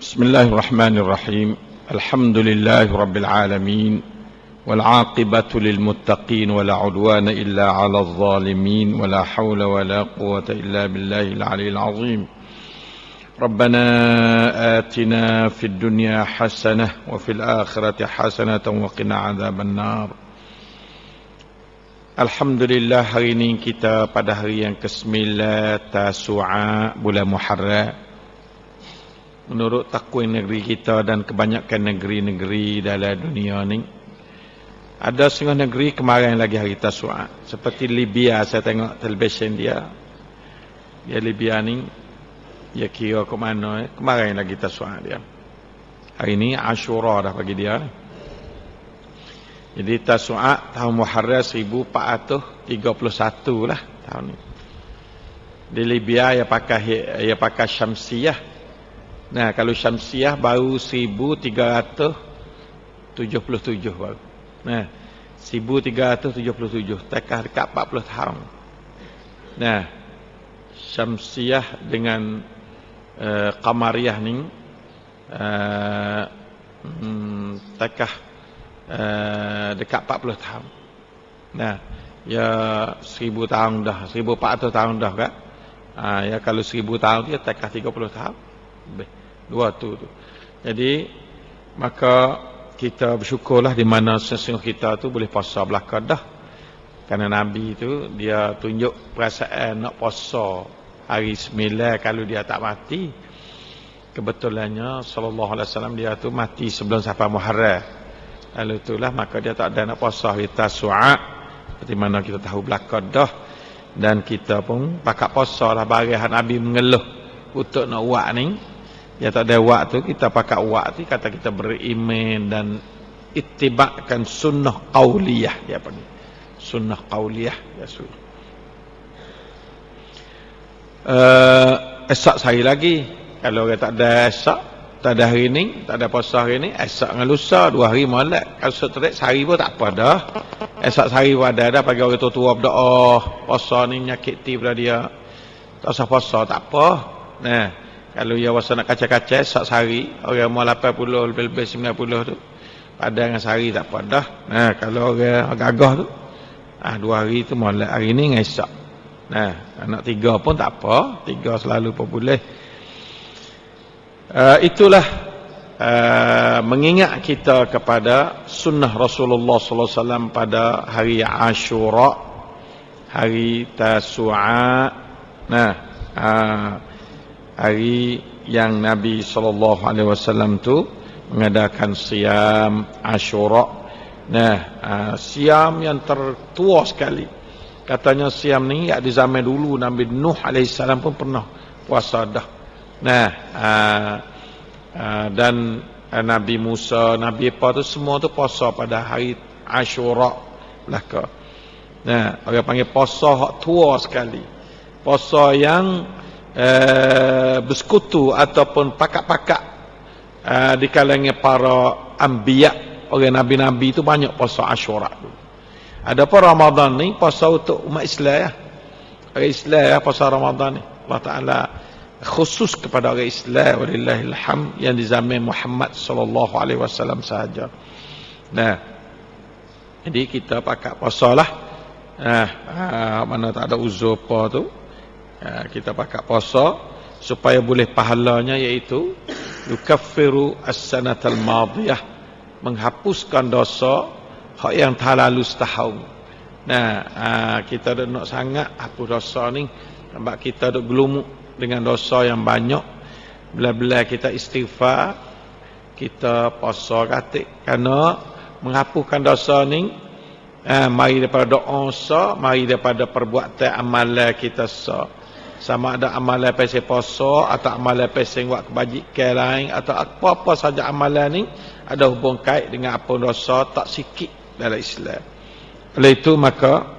بسم الله الرحمن الرحيم. الحمد لله رب العالمين، والعاقبة للمتقين، ولا عدوان إلا على الظالمين، ولا حول ولا قوة إلا بالله العلي العظيم. ربنا آتنا في الدنيا حسنة وفي الآخرة حسنة وقنا عذاب النار. Alhamdulillah, hari ini kita pada hari yang ke-9 Tasu'a bulan Muharram. Menurut takwin negeri kita dan kebanyakan negeri-negeri dalam dunia ni, ada setengah negeri kemarin lagi hari Tasu'a. Seperti Libya, saya tengok televisyen dia. Libya ni, dia kira ke mana, kemarin lagi Tasu'a dia. Hari ni Ashura dah bagi dia. Jadi Tasu'a tahun Muharram 1431 lah tahun ni. Di Libya ia pakai Syamsiyah. Nah, kalau Syamsiyah baru 1377 baru. Nah, 1377, tekah dekat 40 tahun. Nah, Syamsiyah dengan Qamariyah ni tekah dekat 40 tahun. Nah, ya 1000 tahun dah, 1400 tahun dah kan. Ya kalau 1000 tahun dia tekah 30 tahun. Dua tu. Jadi maka kita bersyukurlah di mana sesungguh kita tu boleh puasa belakang dah. Kerana Nabi tu dia tunjuk perasaan nak puasa hari 9 kalau dia tak mati. Kebetulannya sallallahu alaihi wasallam dia tu mati sebelum sampai Muharram. Lalu itulah maka dia tak ada nak puasa hari Tasu'a seperti mana kita tahu belakang dah. Dan kita pun pakat puasa lah barihan Nabi mengeluh untuk nak buat ni. Ya tak ada waktu, kita pakai waktu, kata kita beriman dan ittiba'kan sunnah qauliyah. Ya apa ni? Sunnah qauliyah. Ya sunnah. Esok sehari lagi. Kalau orang tak ada esok, tak ada hari ni, tak ada puasa hari ni, esok dengan lusa, 2 hari molek. Kalau seterik sehari pun tak apa dah. Esok sehari pun ada dah, bagi orang tua-tua berdoa, puasa ni nyakiti pada dia. Tak usah puasa, tak apa. Nah, kalau ia wasa nak kaca-kaca esok sehari, orang mau 80 lebih 90 tu, pada dengan sehari tak apa dah. Nah, kalau orang gagah tu, 2 hari tu molek, hari ni dengan esok. Nah, anak 3 pun tak apa, 3 selalu pun boleh. Itulah mengingat kita kepada sunnah Rasulullah sallallahu alaihi wasallam pada hari Ashura, hari Tasu'a. Nah, hari yang Nabi sallallahu alaihi wasallam tu mengadakan siam Ashura. Nah, siam yang tertua sekali. Katanya siam ni di zaman dulu Nabi Nuh alaihi salam pun pernah puasa dah. Nah, dan Nabi Musa, Nabi apa tu semua tu puasa pada hari Ashura belaka. Nah, orang panggil puasa hak tua sekali. Puasa yang bersekutu ataupun pakak-pakak di kalangan para anbiya, orang nabi-nabi itu banyak puasa Ashura tu. Adapun Ramadan ni puasa untuk umat Islam ya. Orang Islam ya puasa Ramadan ni. Allah Taala khusus kepada orang Islam walillahil hamd yang di zaman Muhammad sallallahu alaihi wasallam sahaja. Nah, jadi kita pakai puasalah. Mana tak ada uzur apa tu, kita pakai puasa supaya boleh pahalanya, iaitu yukaffiru as-sanatal madiyah, menghapuskan dosa hak yang telah lalu setahun. Nah, kita dah nak sangat hapus dosa ni, sebab kita dah gelumuk dengan dosa yang banyak. Bila-bila kita istighfar, kita puasa katik, kerana menghapuskan dosa ni mari daripada doa sah, mari daripada perbuatan amalan kita sah. Sama ada amalan pasal puasa atau amalan pasal buat kebajikan lain, atau apa-apa saja amalan ni ada hubung kait dengan apa dosa tak sikit dalam Islam. Oleh itu maka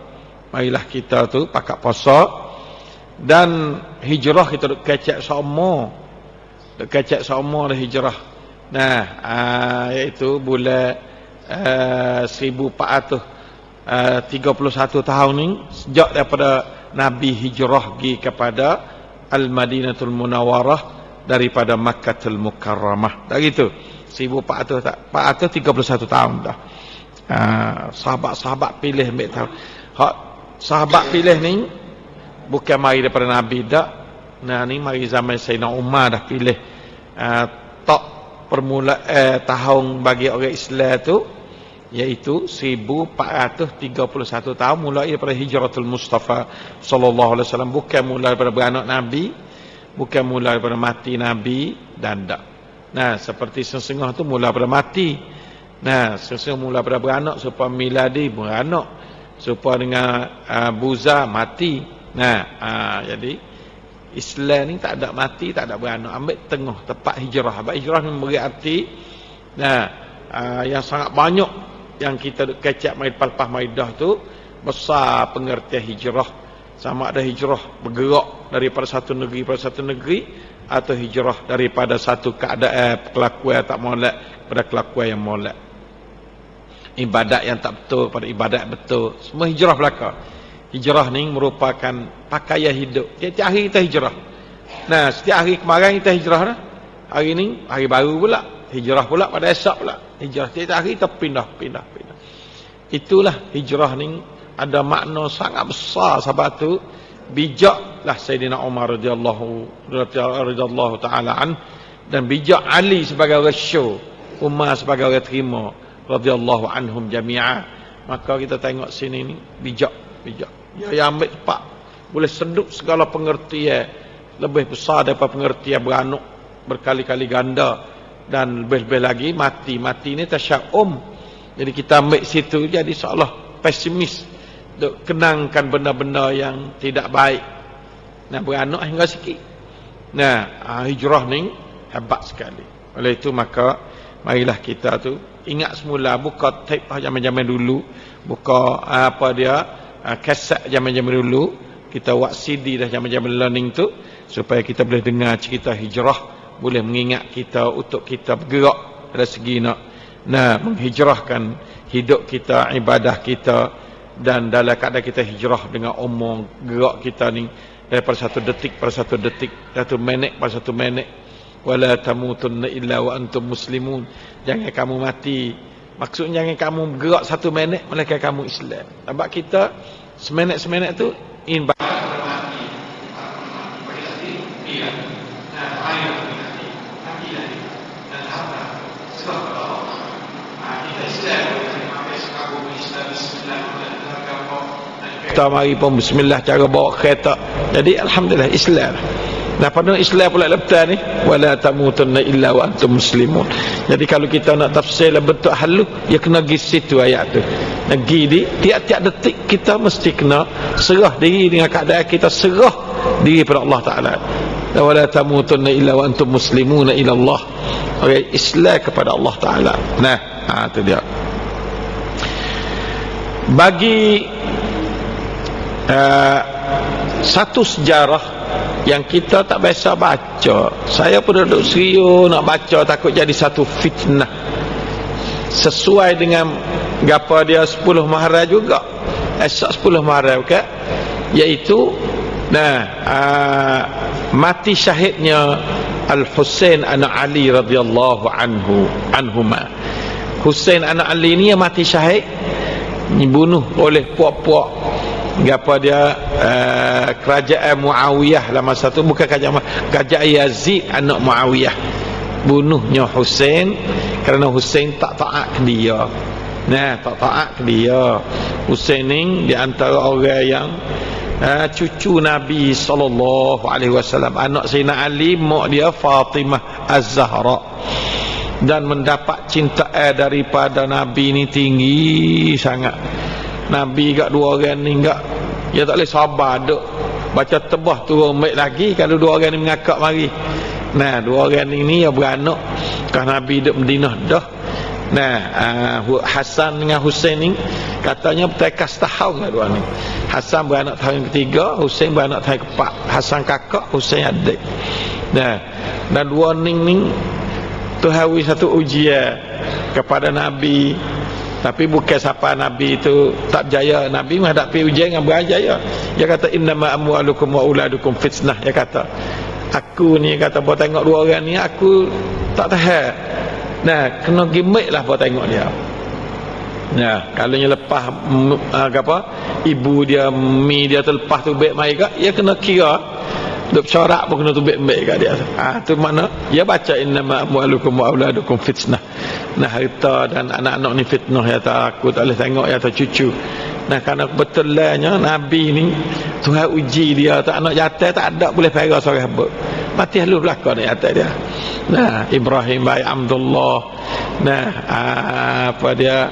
marilah kita tu pakai puasa. Dan hijrah kita duk kecek sama. Duk kecek sama dah hijrah. Nah, iaitu bulan 1431 tahun ni, sejak daripada Nabi hijrah pergi kepada Al-Madinatul Munawwarah daripada Makkatul Mukarramah. Dah gitu. 431 tahun dah. Sahabat-sahabat pilih ambil tahu. Hak sahabat pilih ni bukan mari daripada Nabi dak. Nah ni mari zaman Sayyidina Umar dah pilih. Tak permulaan tahun bagi orang Islam tu iaitu 1431 tahun mulai daripada hijratul Mustafa sallallahu alaihi wasallam, bukan mulai daripada beranak Nabi, bukan mulai daripada mati Nabi dan dak. Nah, seperti setengah tu mula daripada mati. Nah, setengah mula daripada beranak supaya miladi beranak, supaya dengan buza mati. Nah, jadi Islam ni tak ada mati, tak ada beranak, ambil tengah tepat hijrah. Sebab hijrah ni memberi arti yang sangat banyak yang kita kecap mai palpah maidah tu besar pengertian hijrah. Sama ada hijrah bergerak daripada satu negeri pada satu negeri, atau hijrah daripada satu keadaan kelakuan tak molek pada kelakuan yang molek, ibadat yang tak betul pada ibadat betul. Semua hijrah belaka. Hijrah ni merupakan pakaian hidup. Tiap-tiap hari kita hijrah. Nah, setiap hari kemarin kita hijrah dah. Hari ni hari baru pula, hijrah pula pada esok pula. Hijrah tiap-tiap hari kita pindah. Itulah hijrah ni ada makna sangat besar. Sebab tu bijaklah Sayyidina Umar radhiyallahu taala an, dan bijak Ali sebagai orang show, Umar sebagai orang terima radhiyallahu anhum jami'a. Maka kita tengok sini ni bijak. Dia ambil cepat, boleh seduk segala pengertian lebih besar daripada pengertian beranak berkali-kali ganda, dan lebih-lebih lagi mati ni tasya'um. Jadi kita ambil situ jadi seolah pesimis, duk kenangkan benda-benda yang tidak baik. Nah, beranak hingga sikit. Nah, hijrah ni hebat sekali. Oleh itu maka marilah kita tu ingat semula, buka tape zaman-zaman dulu, buka kaset zaman-zaman dulu, kita buat CD dah zaman-zaman learning tu, supaya kita boleh dengar cerita hijrah, boleh mengingat kita untuk kita bergerak dari segi nak menghijrahkan hidup kita, ibadah kita, dan dalam keadaan kita hijrah dengan omong gerak kita ni daripada satu detik pada satu detik, satu minit pada satu minit. Wala tamutunna illa wa antum muslimun. Jangan kamu mati, maksudnya jangan kamu bergerak satu minit melainkan kamu Islam. Sebab kita seminit-seminit tu kita mari pun bismillah cara bawa kereta. Jadi alhamdulillah Islam. Nah, pada Islam pula lepas ni wala tamutunna illa wa antum muslimun. Jadi kalau kita nak tafsir lah bentuk halus, ya kena pergi situ ayat tu. Pergi di tiap-tiap detik kita mesti kena serah diri dengan keadaan kita, serah diri pada Allah Taala. Wala tamutunna illa wa antum muslimuna ila Allah. Okay, Islam kepada Allah Taala. Nah, itu dia. Bagi satu sejarah yang kita tak biasa baca, saya pun duduk serius nak baca, takut jadi satu fitnah. Sesuai dengan gapa dia 10 Muharram juga, esok 10 Muharram kan, iaitu mati syahidnya Al-Husain anak Ali radhiyallahu anhuma. Husain anak Ali ni yang mati syahid, dibunuh oleh puak-puak gapa dia kerajaan Muawiyah lah masa tu, bukan kerajaan Yazid anak Muawiyah. Bunuhnya Husain kerana Husain tak taat ke dia. Tak taat ke dia. Husain ni di antara orang yang cucu Nabi sallallahu alaihi wasallam, anak Sayyidina Ali, mak dia Fatimah Az-Zahra, dan mendapat cinta daripada Nabi ni tinggi sangat. Nabi kat dua orang ni dia tak boleh sabar duk baca tebah turun baik lagi kalau dua orang ni mengakak mari. Dua orang ni yang beranak kah Nabi duk Madinah dah. Hasan dengan Husain ni katanya bertekas tahun lah dua ni. Hasan beranak tahun ketiga, Husain beranak tahun keempat. Hasan kakak, Husain adik. Dan dua ni Tuhawi satu ujian kepada Nabi. Tapi bukan siapa Nabi itu tak berjaya. Nabi menghadapi ujian yang berjaya. Dia kata innama amwalukum wa auladukum fitnah. Dia kata Aku ni kata buat tengok dua orang ni aku tak tahan. Nah, kena gimmick lah buat tengok dia. Nah, kalau yang lepas apa ibu dia mi dia terlepas tu baik mai kat, dia kena kira duk corak pun kena tubik baik kat dia. Tu makna dia baca innama amwalukum wa auladukum fitnah. Nah, harta dan anak-anak ni fitnah ya tak, aku tak boleh tengok ya tak cucu. Nah, kerana betulnya Nabi ni Tuhan uji dia, tak anak jatuh tak ada boleh pegang seorang hamba. Mati halus belaka ni atas dia. Nah, Ibrahim baik Abdullah. Nah, apa dia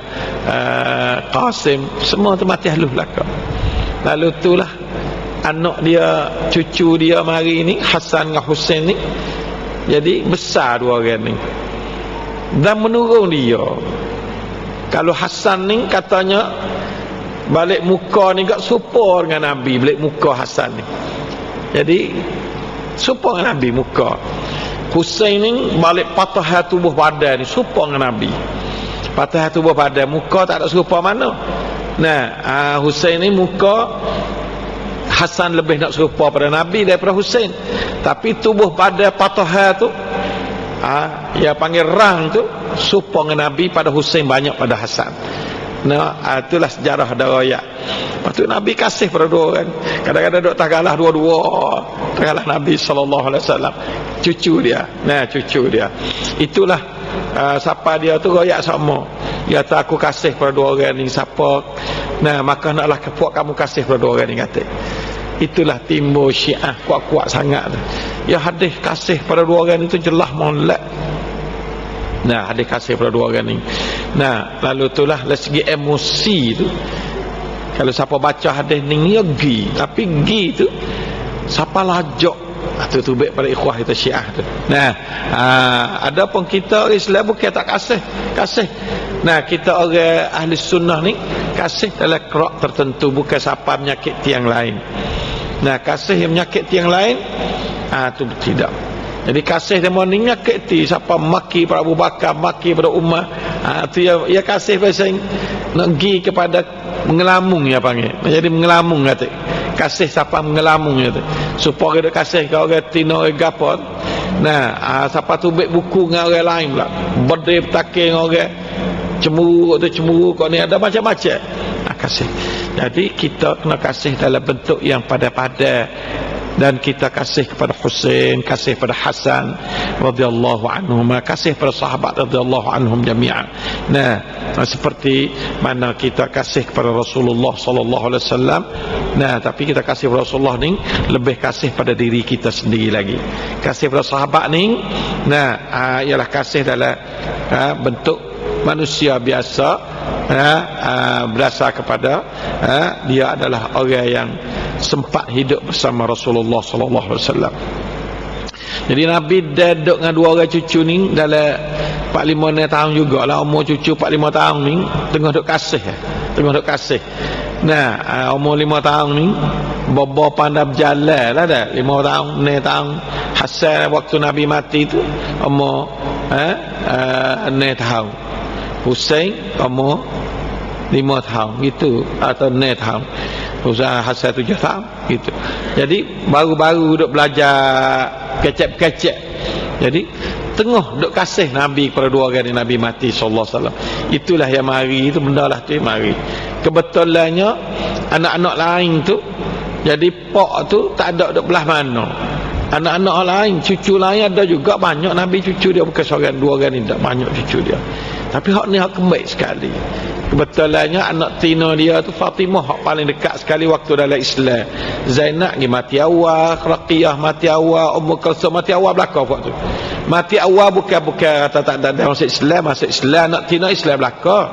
Qasim, semua tu mati halus belaka. Lalu itulah anak dia, cucu dia mari ni Hasan dengan Husain ni jadi besar dua orang ni dan menurun dia. Kalau Hasan ni katanya balik muka ni gak serupa dengan Nabi, balik muka Hasan ni jadi serupa dengan Nabi muka. Husain ni balik patah tubuh badan ni serupa dengan Nabi, patah tubuh badan, muka tak ada serupa mana. Nah, Husain ni muka Hasan lebih nak serupa pada Nabi daripada Husain, tapi tubuh pada patah tu ia panggil rang tu serupa dengan Nabi pada Husain banyak pada Hasan. Nah, itulah sejarah darayat. Lepas tu Nabi kasih pada dua orang. Kadang-kadang duk tak kalah dua-dua, tak kalah Nabi SAW, cucu dia. Nah, cucu dia itulah siapa dia tu royak sama. Dia kata aku kasih pada dua orang ni siapa. Nah, maka naklah kepuak kamu kasih pada dua orang ni kata. Itulah timbul Syiah kuat-kuat sangat tu. Ya hadis kasih pada dua orang itu jelas molek. Nah, hadis kasih pada dua orang ni. Nah, lalu itulah dari segi emosi tu. Kalau siapa baca hadis ni ya gi, tapi gi tu siapa lajak tu baik pada ikhwah kita Syiah tu. Nah, ada pun kita Islam bukan tak kasih. Nah, kita orang ahli sunnah ni kasih dalam kerak tertentu, bukan siapa menyakiti yang lain. Nah, kasih yang menyakiti yang lain tu tidak. Jadi kasih dia mau menyakiti siapa maki pada Abu Bakar, maki pada Umar, tu ya kasih pasal nak pergi kepada mengelamung ya panggil. Jadi mengelamung kata. Kasih siapa mengelamung kata. Supaya dia kasih ke orang tino orang gapo. Nah, siapa tu baik buku dengan orang lain pula. Berdeh bertakir dengan orang cemburu kau ni ada macam-macam. Kasih. Jadi kita kena kasih dalam bentuk yang pada-pada, dan kita kasih kepada Husain, kasih pada Hasan radhiyallahu anhum, kasih pada sahabat radhiyallahu anhum jami'an. Nah, seperti mana kita kasih kepada Rasulullah sallallahu alaihi wasallam. Nah, tapi kita kasih kepada Rasulullah ni lebih kasih pada diri kita sendiri lagi. Kasih pada sahabat ni ialah kasih dalam bentuk manusia biasa, berasal kepada dia adalah orang yang sempat hidup bersama Rasulullah sallallahu alaihi wasallam. Jadi Nabi dah duduk dengan dua orang cucu ni dalam 45 tahun jugalah, umur cucu 45 tahun ni tengah duk kasih. Nah, umur 5 tahun ni bapa pandai berjalan lah dah. 5 tahun, 6 tahun. Hasan waktu Nabi mati tu umur 6 tahun. Husain umur 5 tahun gitu, atau 6 tahun. Usaha Hasan 7 tahun gitu. Jadi baru-baru duk belajar kecek-kecek. Jadi tengah duk kasih Nabi kepada dua orang Nabi mati sallallahu alaihi wasallam. Itulah yang mari itu, benda lah tu yang mari. Kebetulannya anak-anak lain tu jadi pak tu tak ada duk belah mana. Anak-anak lain, cucu lain ada juga banyak Nabi cucu dia, bukan seorang dua orang ni, tak banyak cucu dia. Tapi hak ni hak kembali sekali. Kebetulannya anak tina dia tu Fatimah hak paling dekat sekali waktu dalam Islam. Zainab ni mati awal, Raqiyah mati awal, Ummu Kulsum mati awal belaka waktu tu. Mati awal bukan kata tak ada masuk Islam, anak tina Islam belaka.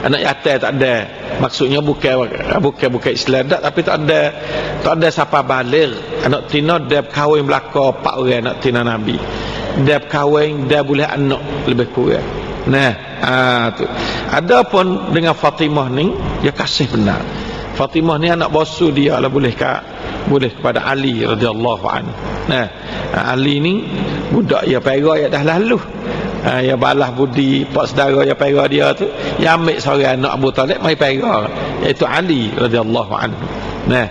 Anak yatim tak ada. Maksudnya bukan Islam tak, tapi tak ada siapa baligh. Anak tina dia berkahwin belaka 4 orang anak tina Nabi. Dia berkahwin, dia boleh anak lebih kurang. Nah, tu. Adapun dengan Fatimah ni dia kasih benar. Fatimah ni anak bosu dia lah, boleh kepada Ali radhiyallahu anhu. Nah, Ali ni budak ya pera ya dah lalu. Ya balas budi pak saudara yang pera dia tu, yang ambil seorang anak Abu Talib mai pera, iaitu Ali radhiyallahu anhu. Nah,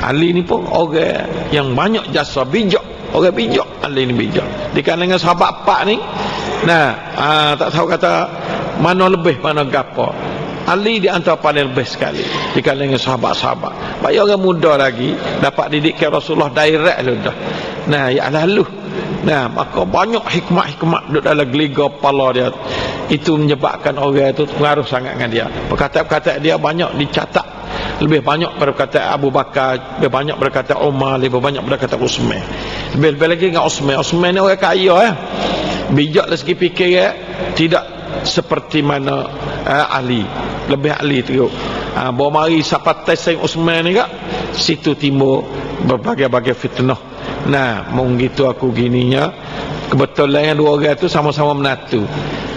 Ali ni pun orang yang banyak jasa, bijak. Orang bijak, Ali ni bijak. Di kalangan sahabat pak ni, nah, tak tahu kata mana lebih, mana gapo. Ali di antara paling lebih sekali di kalangan sahabat-sahabat. Bagi orang muda lagi dapat didikan Rasulullah direct dah. Nah, ya lalu. Nah, maka banyak hikmat-hikmat duduk dalam geliga kepala dia. Itu menyebabkan orang itu pengaruh sangat dengan dia. Perkataan-perkataan dia banyak dicatat. Lebih banyak perkataan Abu Bakar, lebih banyak perkataan Umar, lebih banyak perkataan Utsman. Lebih lagi dengan Utsman. Utsman ni orang kaya bijak dari segi fikir tidak seperti mana Ali. Lebih Ali teruk. Bawa mari siapa tesing Utsman ni kak, situ timbul berbagai-bagai fitnah. Nah, mung gitu aku gininya. Kebetulan yang dua orang tu sama-sama menatu.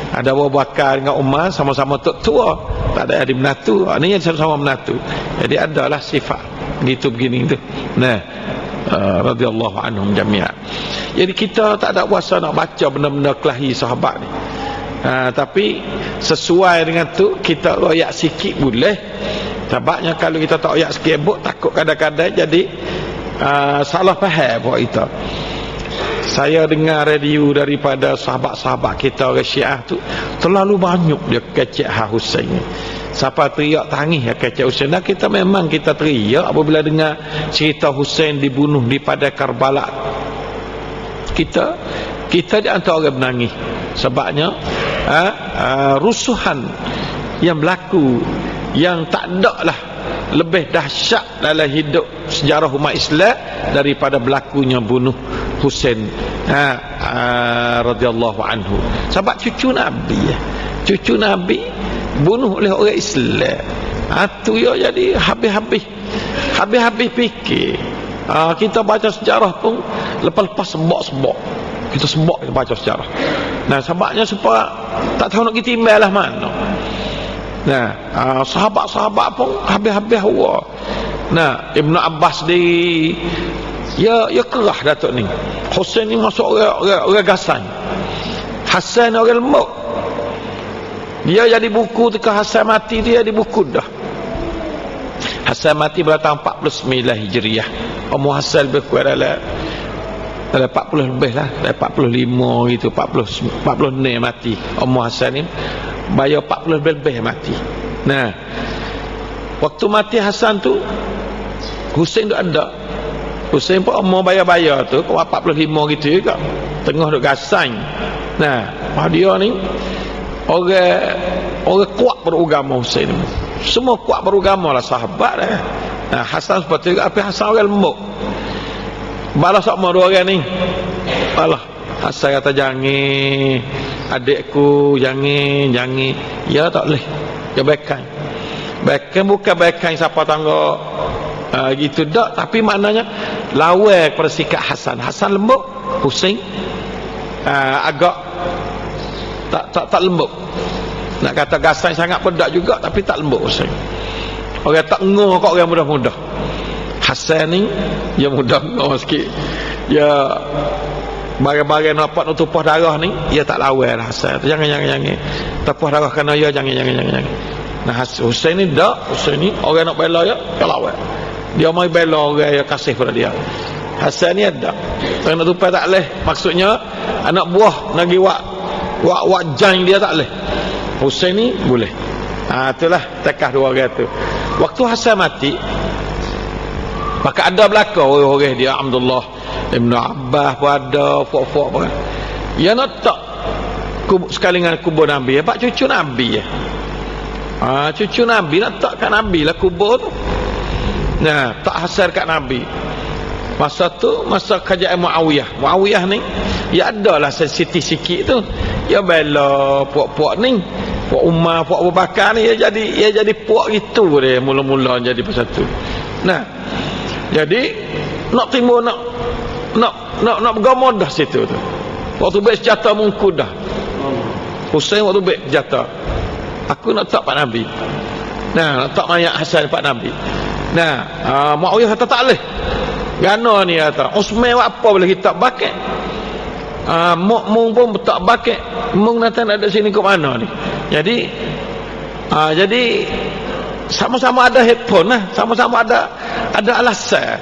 Ada Abu Bakar dengan Umar sama-sama tua, tak ada yang menatu. Ini yang sama-sama menatu. Jadi adalah sifat gitu begini tu. Nah, radhiyallahu anhum jami'an. Jadi kita tak ada kuasa nak baca benda-benda kelahi sahabat ni. Tapi sesuai dengan tu kita royak sikit boleh. Sebabnya kalau kita tak royak sikit takut kadang-kadang jadi salah faham buat kita. Saya dengar radio daripada sahabat-sahabat kita orang Syiah tu terlalu banyak dia kecek Husain ni. Siapa teriak tangis ya kecek Husain. Dan kita memang kita teriak apabila dengar cerita Husain dibunuh di pada Karbala. Kita di antara orang menangis. Sebabnya rusuhan yang berlaku yang tak ada lah lebih dahsyat dalam hidup sejarah umat Islam daripada berlakunya bunuh Husain radhiyallahu anhu. Sebab cucu Nabi bunuh oleh orang Islam. Tu ya jadi habis-habis fikir. Kita baca sejarah pun lepas-lepas sebab kita baca sejarah. Nah, sebabnya supaya tak tahu nak kita timbal lah mana. Nah, sahabat-sahabat pun habis-habis awak. Nah, Ibnu Abbas ya kerah Datuk ni. Husain ni masuk orang gasan. Hasan orang lembut. Dia jadi buku ketika Hasan mati, dia jadi buku dah. Hasan mati pada tahun 49 Hijriah. Umur Hasan lebih kurang dalam 40 lebih lah, dalam 45 gitu, 46 mati. Umur Hasan ni bayar 40 lebih mati. Nah, waktu mati Hasan tu Husain tu ada. Husain pun umur bayar-bayar tu 45 gitu juga. Tengah duk gasan. Nah, dia ni orang kuat beragama. Husain ni semua kuat beragama lah sahabat dah. Nah, Hasan seperti itu. Apa Hasan orang lembut. Balas sama dua orang ni. Balas. Hasan kata jangan, adikku jangan. Ya tak boleh. Dia baikan bukan baikan siapa tangga gitu tak, tapi maknanya lawan kepada sikap Hasan lembut, Husain agak tak lembut. Nak kata gasan sangat pedak juga, tapi tak lembut Husain. Orang tak ngor kat orang mudah-mudah. Hasan ni dia mudah ngor sikit. Ya bagai-bagai nampak nak tumpah darah ni, dia tak lawan Hasan. Jangan. Tumpah darah kerana dia jangan. Nah, Husain ni tak, Husain ni orang nak bela dia lawan. Dia mai bela orang yang kasih pada dia. Hasan ni ada. Orang nak tumpah tak leh. Maksudnya anak buah nagi wak jang dia tak leh. Husain ni boleh. Itulah tekah dua orang tu. Waktu Hasan mati, maka ada belaka orang dia Abdullah Ibn Abbas pun ada, fok-fok pun. Ya nak tak sekali dengan kubur Nabi, pak cucu Nabi ya. Cucu Nabi nak tak kat Nabi lah kubur tu. Nah, tak hasar kat Nabi. Masa tu masa kerajaan Muawiyah ni ya adalah sensitif sikit tu. Ya bela puak-puak ni, puak Umar, puak Abu Bakar ni ya jadi puak gitu dia mula-mula jadi pasal tu. Nah, jadi nak timbul nak bergama dah situ tu. Waktu baik senjata mungkud dah. Husain waktu baik senjata. Aku nak tak Pak Nabi. Nah, nak tak mayat Hasan Pak Nabi. Nah, Muawiyah kata tak boleh. Gana ni kata. Utsman apa boleh kita bakit? Mung pun tak bakit. Mung datang ada sini ke mana ni? Jadi sama-sama ada headphone lah, sama-sama ada alasan.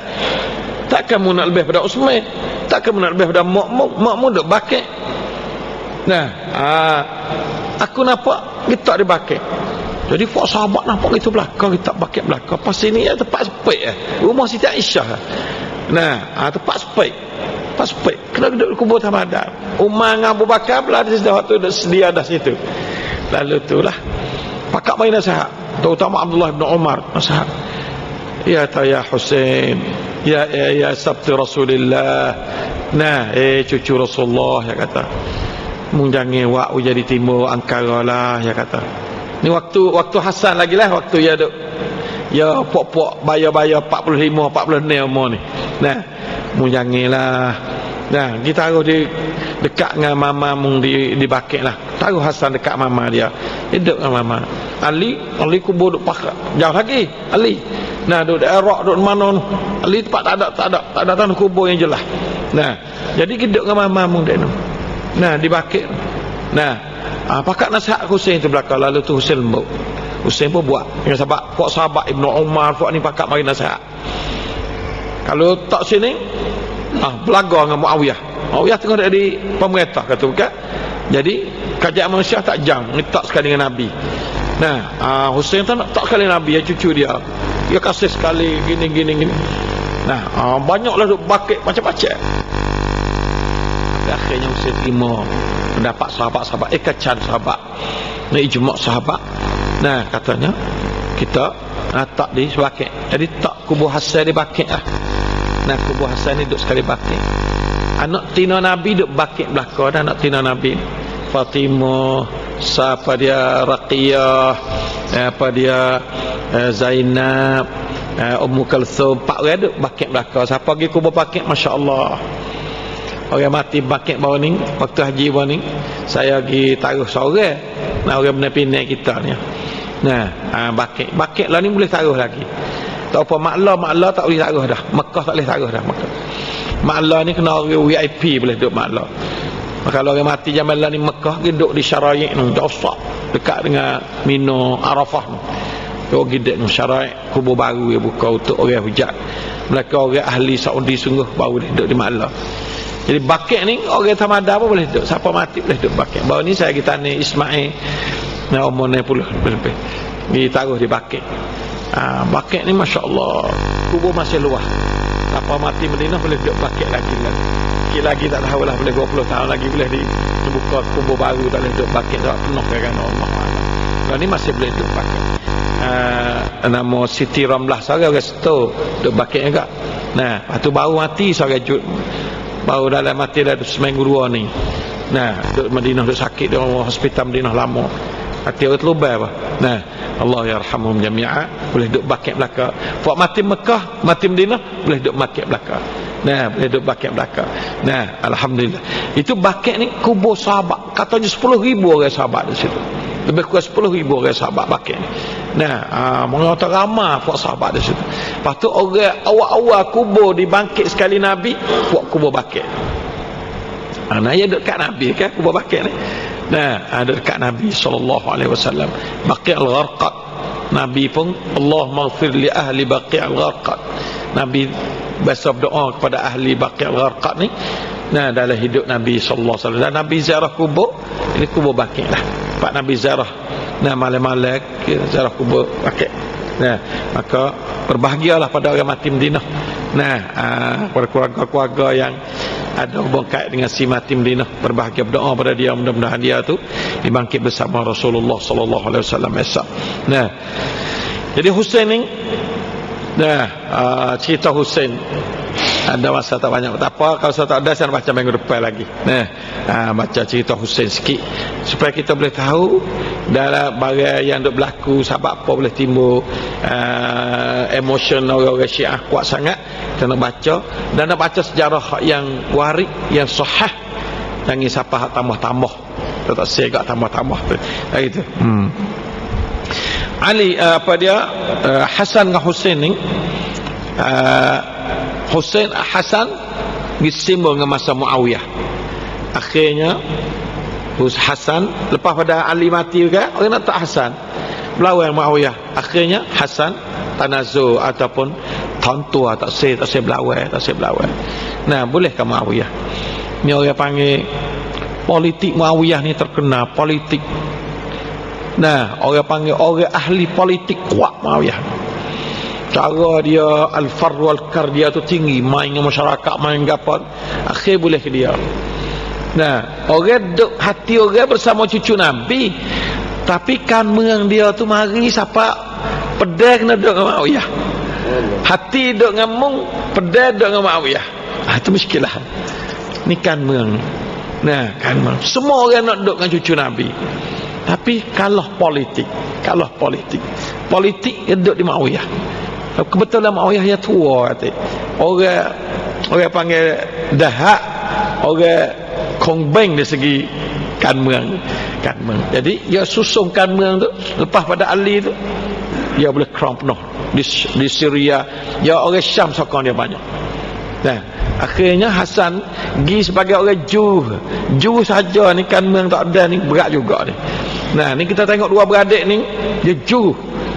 Takkan mu nak lebih pada Uthman, takkan mu nak lebih pada makmum duk bakit. Nah, aku nampak kita di bakit. Jadi pak sahabat nampak kita belakang, kita bakit belakang. Pas sini ya tempat sepik rumah Siti Aisyah. Nah, tempat sepik. Pas sepik. Kena duduk di kubur Tamadar. Umar dengan Abu Bakar berada di waktu sedia dah situ. Lalu itulah pakak main nasihat, terutama Abdullah bin Umar nasihat. Ya ya Husain, ya sabti Rasulullah. Nah, cucu Rasulullah, ya kata. Mung jangan wak jadi timur angkara lah, ya kata. Ni waktu Hasan lagi lah, waktu ya duk ya pok-pok bayar 45 46 umur ni. Nah, mung janganlah. Nah, kita taruh di dekat dengan mama mung di bakit lah. Taruh Hasan dekat mama dia. Hidup dengan mama. Ali kubur duk pakak. Jauh lagi Ali. Nah, duk Iraq duk mana. Ali tempat tak ada tanah kubur yang jelas. Nah, jadi hidup dengan mama mung dia tu. Nah, di bakit. Nah, pakak nasihat Husain tu belakang. Lalu tu Husain lembut. Husain pun buat dengan sahabat Ibnu Umar, buat ni pakak mari nasihat. Kalau tak sini belaga dengan Muawiyah tengah ada di pemerintah, kata bukan. Jadi kerajaan manusia tak jang, tak sekali dengan Nabi. Nah, Husain tak sekali Nabi, ya cucu dia. Dia kasih sekali gini. Nah, banyaklah duk bakit macam-macam. Akhirnya Husain terima pendapat sahabat-sahabat, kacan sahabat. Nah, ijma' sahabat. Nah, katanya kita tak di bakit. Jadi tak kubur Hasan di bakit lah. Nah, kubur Hasan ni duduk sekali bakit. Anak tina Nabi duduk bakit belakang. Dan anak tina Nabi Fatimah, siapa dia, Raqiyah, apa dia, Zainab, Ummu Kalthum, 4 orang duduk bakit belakang. Siapa pergi kubur bakit, Masya Allah. Orang mati bakit bawah ni, waktu haji bawah ni, saya pergi taruh seorang. Nah, orang benar-benar kita ni. Nah, bakit lah ni boleh taruh lagi. Tak apa, maklah tak boleh taruh dah. Mekah tak boleh taruh dah. Maklah ni kena orang VIP boleh duduk maklah. Kalau orang mati zaman lah ni Mekah, dia duduk di Syaraik ni, Jausak, dekat dengan Mina, Arafah ni. Dia gidik ni, Syaraik, kubur baru dia buka untuk orang hujat. Mereka orang ahli Saudi sungguh baru dia duduk di maklah. Jadi bakit ni orang Tamadar pun boleh duduk. Siapa mati boleh duduk bakit. Baru ni saya kita ni Ismail, umur 60 lebih. Ditaruh di bakit. Bakit ni Masya Allah, kubur masih luas. Siapa mati Madinah boleh duduk bakit lagi. Lagi tak tahu lah, boleh 20 tahun lagi boleh dibuka kubur baru, tak boleh duduk bakit, tak penuh kerana Allah. Kalau ni masih boleh duduk bakit. Nama Siti Ramlah seorang resto duduk bakit juga. Nah, lepas tu baru mati seorang Jud, baru dalam mati dah seminggu 2 ni. Nah, duduk Madinah, duduk sakit di hospital Madinah lama. Hati orang terlubai apa. Nah, Allah yarhamhum jami'a, boleh duduk bakit belakang. Buat mati Mekah, mati Madinah, boleh duduk bakit belakang. Nah, boleh duduk bakit belakang. Nah, Alhamdulillah. Itu bakit ni kubur sahabat. Katanya 10,000 orang sahabat di situ. Lebih kurang 10,000 orang sahabat bakit ni. Nah, mengatakan ramai buat sahabat di situ. Lepas tu orang awal-awal kubur dibangkit sekali Nabi, buat kubur bakit. Nah, ia dekat Nabi kan, kubur bakit ni. Nah, ada dekat Nabi SAW. Baqi' al-Gharqad. Nabi pun, Allah maghfir li ahli Baqi' al-Gharqad. Nabi biasa berdoa kepada ahli Baqi' al-Gharqad ni. Nah, dalam hidup Nabi SAW. Dan Nabi ziarah kubur, ini kubur Baqi' lah. Pak Nabi ziarah. Nah, malam-malam ziarah kubur Baqi'. Nah, maka berbahagialah pada orang mati Madinah. Nah, pada keluarga-keluarga yang ada hubungan kait dengan si mati Madinah, berbahagia, berdoa pada dia, mudah-mudahan dia tu dibangkit bersama Rasulullah sallallahu alaihi wasallam esok. Nah, jadi Husain ni, nah, cerita Husain ada masa tak banyak, tak apa, kalau saya tak ada saya baca minggu depan lagi. Nah, baca cerita Husain sikit supaya kita boleh tahu dalam barang yang duk berlaku, sebab apa boleh timbul emotion orang-orang Syiah kuat sangat. Kita nak baca dan nak baca sejarah yang warid, yang sahih. Jangan siapa hak tambah-tambah, tak segak tambah-tambah tu. Gitu. Ali apa dia, Hasan dengan Husain ni, Husain Hasan disimbol dengan masa Muawiyah. Akhirnya Hasan lepas pada Ali mati juga, orang nak tak Hasan. berlawan Muawiyah. Akhirnya Hasan tanazu ataupun tontua tak say berlawan. Nah, boleh ke Muawiyah? Ni orang panggil politik Muawiyah ni terkenal politik. Nah, orang panggil orang ahli politik kuat Muawiyah. Cara dia al-far wal-kar dia tu tinggi, main dengan masyarakat, main gapan. Akhir boleh ke dia. Nah, orang duk hati orang bersama cucu Nabi. Tapi kan mengang dia tu mari siapa pedang kena duk dengan Muawiyah. Hati duk ngamung, pedang duk dengan Muawiyah. Itu muskilah. Ni kan mengang. Nah, kan mengang. Semua orang nak duk dengan cucu Nabi. Tapi kalah politik. Politik dia duk di Muawiyah. Kebetulan Muawiyah ya tua kata. Orang panggil dahak, orang kongbeng dari segi kanmeng. Jadi dia susung kanmeng tu lepas pada Ali tu dia boleh crown penuh di Syria. Ya orang Syam sokong dia banyak. Nah, akhirnya Hasan pergi sebagai orang Ju saja ni kanmeng tak ada ni berat juga ni. Nah, ni kita tengok dua beradik ni dia Ju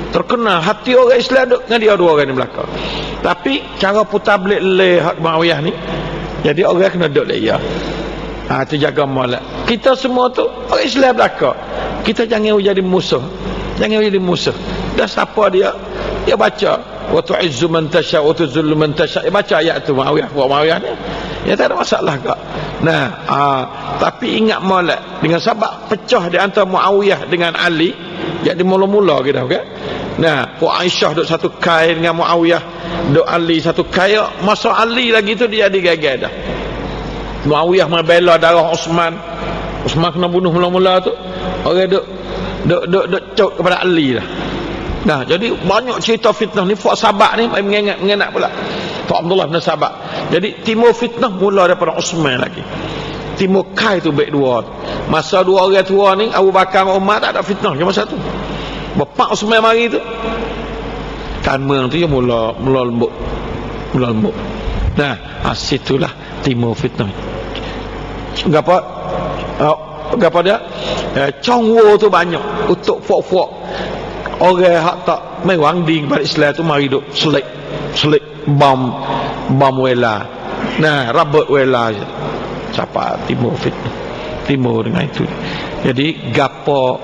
terkenal hati orang Islam duk dengan dia dua orang ni belakang. Tapi cara putar belik le Muawiyah ni jadi orang kena duk le dia. Tu jaga molek. Kita semua tu orang Islam belakang. Kita jangan jadi musuh. Dah siapa dia baca wa tu'izzu man tasha wa tuzillu man tasha. Dia baca ayat tu Muawiyah ni. Ya tak ada masalah kak. Nah, tapi ingat molek dengan sebab pecah di antara Muawiyah dengan Ali jadi mula-mula kita kan. Nah, Puan Aisyah duk satu kain dengan Muawiyah, duk Ali satu kain. Masa Ali lagi tu dia digagal dah. Muawiyah membela darah Osman kena bunuh mula-mula tu. Orang duk cok kepada Ali dah. Nah, jadi banyak cerita fitnah ni. Fuad Sabak ni mengenat pula. Fuad Abdullah bin Sabak. Jadi timur fitnah mula daripada Osman lagi. Timur Kai tu baik dua. Masa dua orang tua ni Abu Bakar dan Umar tak ada fitnah ke masa tu. Bapak Osman mari tu kanmeng tu dia mula lembut. Nah, situlah timur fitnah. Gapa dia? Congwo tu banyak untuk fok-fok. Orang hak tak mewang di kepada Islam tu mari duk selik bom wela. Nah, rabot wela. Siapa timur fitnah. Timur dengan itu. Jadi gapo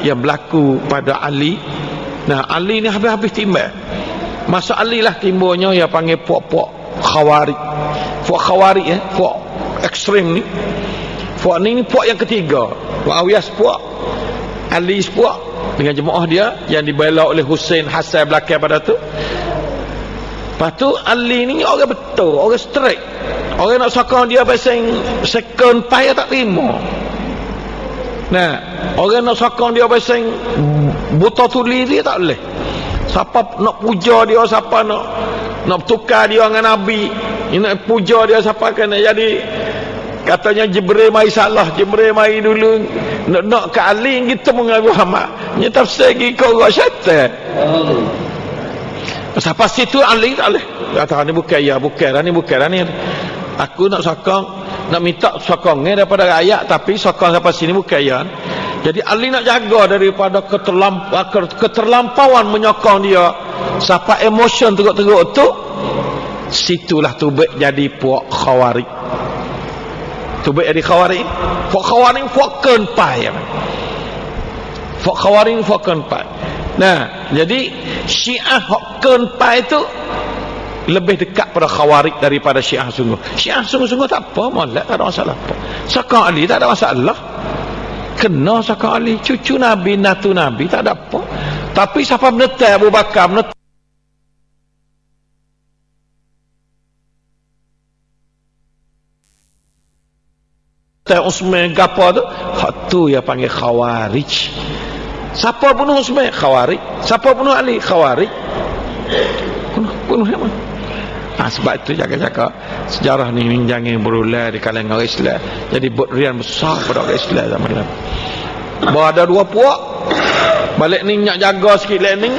yang berlaku pada Ali. Nah, Ali ni habis-habis timbal. Masa Ali lah timbulnya yang panggil puak-puak Khawarij. Puak Khawarij puak ekstrim ni. Puak ni puak yang ketiga. Muawiyah sepuak, Ali sepuak dengan jemaah dia yang dibela oleh Hussein Hasan belakang pada tu. Lepas tu Ali ni orang betul, orang straight. Orang nak sokong dia pasal second pay tak terima. Nah, orang nak sokong dia pasal buta tuli dia tak boleh. Siapa nak puja dia, siapa nak tukar dia dengan Nabi, nak puja dia siapa kena jadi. Katanya Jibril mai salah, Jibril mai dulu nak ke Ali kita mengaku Muhammad. Nya tafsir kau orang syaitan. Siapa situ Ali tak boleh. Kata ni bukan ni. Aku nak sokong, nak minta sokongnya daripada rakyat, tapi sokong sampai sini bukan ya. Jadi Ali nak jaga daripada keterlampauan menyokong dia sampai emotion teruk-teruk tu. Situlah tubik jadi puak Khawarij. Tubik jadi Khawarij. Puak Khawarij puak kenpai. Puak Khawarij puak kenpai. Nah, jadi Syiah hak kenpai tu lebih dekat pada Khawarij daripada Syiah sungguh. Syiah sungguh-sungguh tak apa, molek tak ada masalah apa. Sokong Ali tak ada masalah. Kena sokong Ali, cucu Nabi, natu Nabi tak ada apa. Tapi siapa menetai Abu Bakar, menetai Utsman gapo tu, hak tu yang panggil Khawarij. Siapa bunuh Utsman? Khawarij. Siapa bunuh Ali? Khawarij. Bunuh siapa? Sebab itu jaga-jaga sejarah ni jangan berulang di kalangan orang Islam. Jadi rian besar pada orang Islam zaman ni. Bahawa ada dua puak balik ni nak jaga sikit lek ni.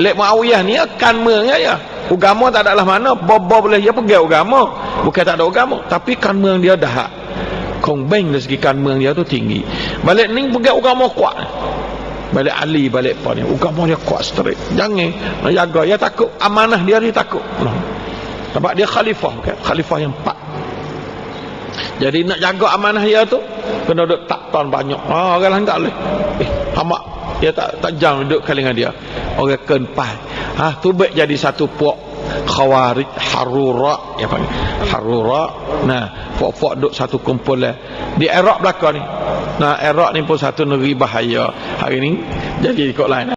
Lek Muawiyah ni akan ya. Agama tak adalah mana, bobo boleh dia pergi agama. Bukan tak ada agama, tapi kanmeng dia dah kongbeng dari segi kanmeng dia tu tinggi. Balik ni pergi agama kuat. balik Ali balik apa ni, agama dia kuat straight. Jangan nak jaga, ya takut amanah dia takut. Sebab dia khalifah kan, khalifah yang 4. Jadi nak jaga amanah dia tu kena duduk takton banyak. Orang lain tak boleh. Hamak dia tak jang duduk kalangan dia. Orang kenpai. Tu baik jadi satu puak Khawarij Harura, ya panggil Harura. Nah, puak-puak duduk satu kumpulan di Iraq belakang ni. Nah, Iraq ni pun satu negeri bahaya. Hari ni jadi ikut lain.